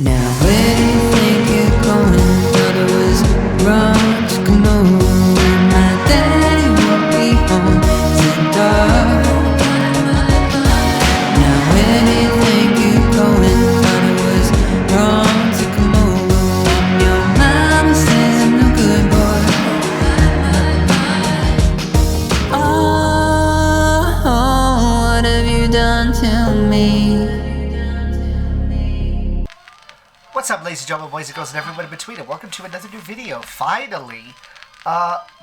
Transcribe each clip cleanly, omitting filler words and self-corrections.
Now where do you think you're going? Thought it was wrong to come over. My daddy won't be home. It's in the dark. Now where do you think you're going? Thought it was wrong to come over. When your mama says I'm no good boy. Oh, what have you done to me? What's up, ladies and gentlemen, boys and girls, and everyone in between, and welcome to another new video. Finally,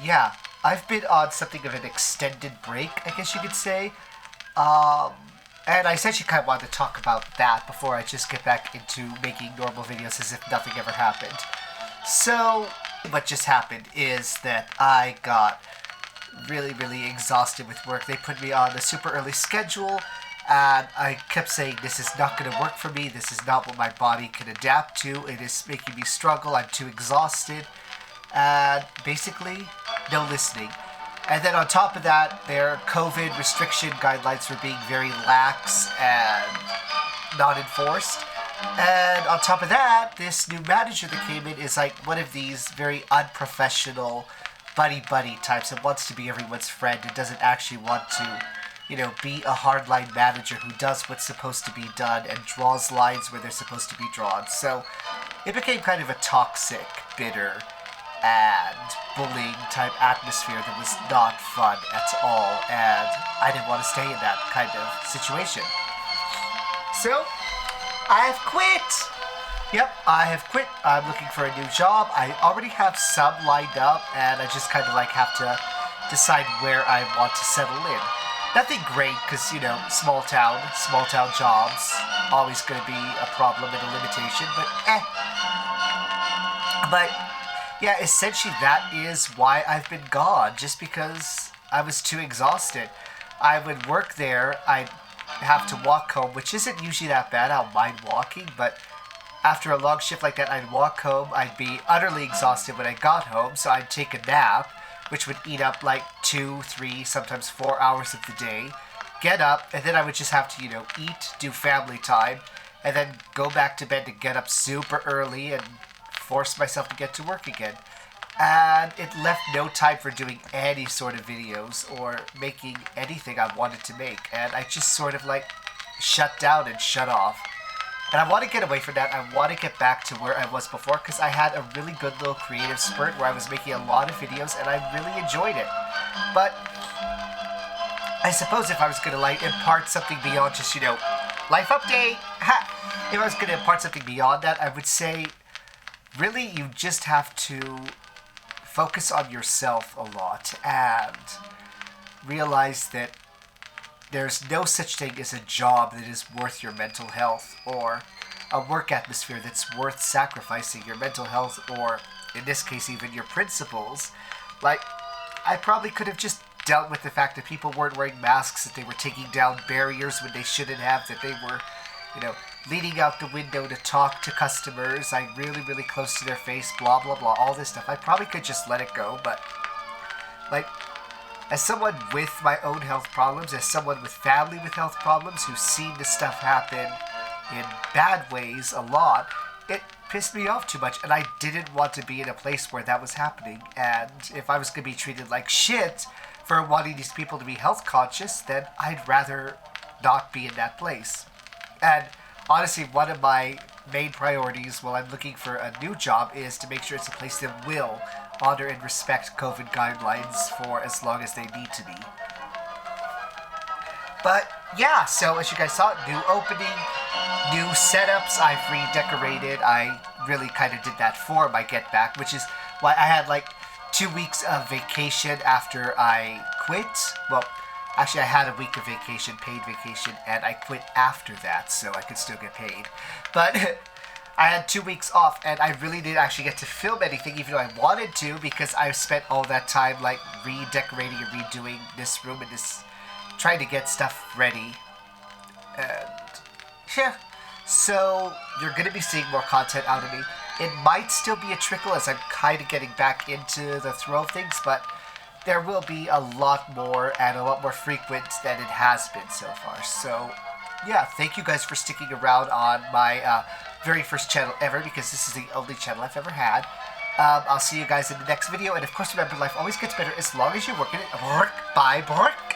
yeah, I've been on something of an extended break, I guess you could say, and I essentially kind of wanted to talk about that before I just get back into making normal videos as if nothing ever happened. So, what just happened is that I got really exhausted with work. They put me on a super early schedule, and I kept saying, this is not going to work for me, this is not what my body can adapt to, it is making me struggle, I'm too exhausted, and basically, no listening. And then on top of that, their COVID restriction guidelines were being very lax and not enforced. And on top of that, this new manager that came in is like one of these very unprofessional buddy types that wants to be everyone's friend and doesn't actually want to, you know, be a hardline manager who does what's supposed to be done and draws lines where they're supposed to be drawn. So it became kind of a toxic, bitter, and bullying type atmosphere that was not fun at all, and I didn't want to stay in that kind of situation. So I have quit! Yep, I have quit. I'm looking for a new job. I already have some lined up, and I just kind of like have to decide where I want to settle in. Nothing great, because, you know, small town jobs, always going to be a problem and a limitation, but But, yeah, essentially that is why I've been gone, just because I was too exhausted. I would work there, I'd have to walk home, which isn't usually that bad, I don't mind walking, but after a long shift like that, I'd walk home, I'd be utterly exhausted when I got home, so I'd take a nap, which would eat up like 2, 3, sometimes 4 hours of the day, get up, and then I would just have to, you know, eat, do family time, and then go back to bed to get up super early and force myself to get to work again. And it left no time for doing any sort of videos or making anything I wanted to make, and I just sort of like shut down and shut off. And I want to get away from that. I want to get back to where I was before, because I had a really good little creative spurt where I was making a lot of videos and I really enjoyed it. But I suppose if I was going to like impart something beyond just, you know, life update, if I was going to impart something beyond that, I would say really you just have to focus on yourself a lot and realize that there's no such thing as a job that is worth your mental health, or a work atmosphere that's worth sacrificing your mental health, or in this case even your principles. Like, I probably could have just dealt with the fact that people weren't wearing masks, that they were taking down barriers when they shouldn't have, that they were, you know, leaning out the window to talk to customers, like really close to their face, blah blah blah, all this stuff. I probably could just let it go, but like, as someone with my own health problems, as someone with family with health problems who's seen this stuff happen in bad ways a lot, it pissed me off too much, and I didn't want to be in a place where that was happening. And if I was going to be treated like shit for wanting these people to be health conscious, then I'd rather not be in that place. And honestly, one of my main priorities while I'm looking for a new job is to make sure it's a place that will honor and respect COVID guidelines for as long as they need to be. But yeah, so as you guys saw, new opening, new setups, I've redecorated. I really kind of did that for my get back, which is why I had like 2 weeks of vacation after I quit. Well, actually I had a week of vacation, paid vacation, and I quit after that, so I could still get paid. But I had 2 weeks off, and I really didn't actually get to film anything, even though I wanted to, because I spent all that time like redecorating and redoing this room and this, trying to get stuff ready. And yeah, so you're gonna be seeing more content out of me. It might still be a trickle as I'm kind of getting back into the throw of things, but there will be a lot more and a lot more frequent than it has been so far. So yeah, thank you guys for sticking around on my very first channel ever, because this is the only channel I've ever had. I'll see you guys in the next video, and of course remember, life always gets better as long as you're working it. Bye.